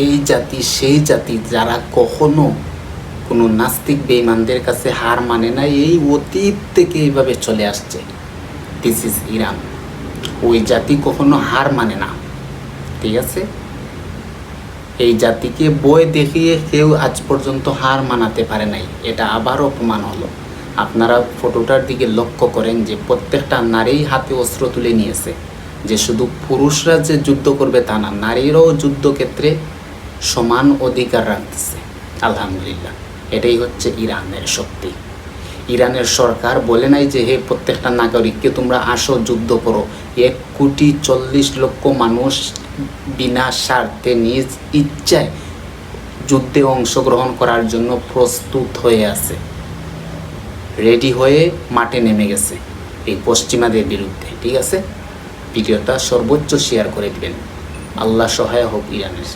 এই জাতি সেই জাতি যারা কখনো কোনো নাস্তিক বেঈমানদের কাছে হার মানে না, এই অতীত থেকে এইভাবে চলে আসছে। This is Iran. ওই জাতি কখনো হার মানে না, ঠিক আছে? এই জাতিকে বই দেখিয়ে কেউ আজ পর্যন্ত হার মানাতে পারে নাই। এটা আবার অপমান হলো। আপনারা ফটোটার দিকে লক্ষ্য করেন যে প্রত্যেকটা নারী হাতে অস্ত্র তুলে নিয়েছে। যে শুধু পুরুষরা যে যুদ্ধ করবে তা না, নারীরাও যুদ্ধক্ষেত্রে সমান অধিকার রাখতেছে। আলহামদুলিল্লাহ, এটাই হচ্ছে ইরানের শক্তি। ইরানের সরকার বলে নাই যে হে প্রত্যেকটা নাগরিককে তোমরা আসো যুদ্ধ করো। 1,40,00,000 মানুষ বিনা স্বার্থে নিজ ইচ্ছায় যুদ্ধে অংশগ্রহণ করার জন্য প্রস্তুত হয়ে আছে, রেডি হয়ে মাঠে নেমে গেছে এই পশ্চিমাদের বিরুদ্ধে, ঠিক আছে? ভিডিওটা সর্বোচ্চ শেয়ার করে দিবেন। আল্লাহ সহায় হোক ইরানের।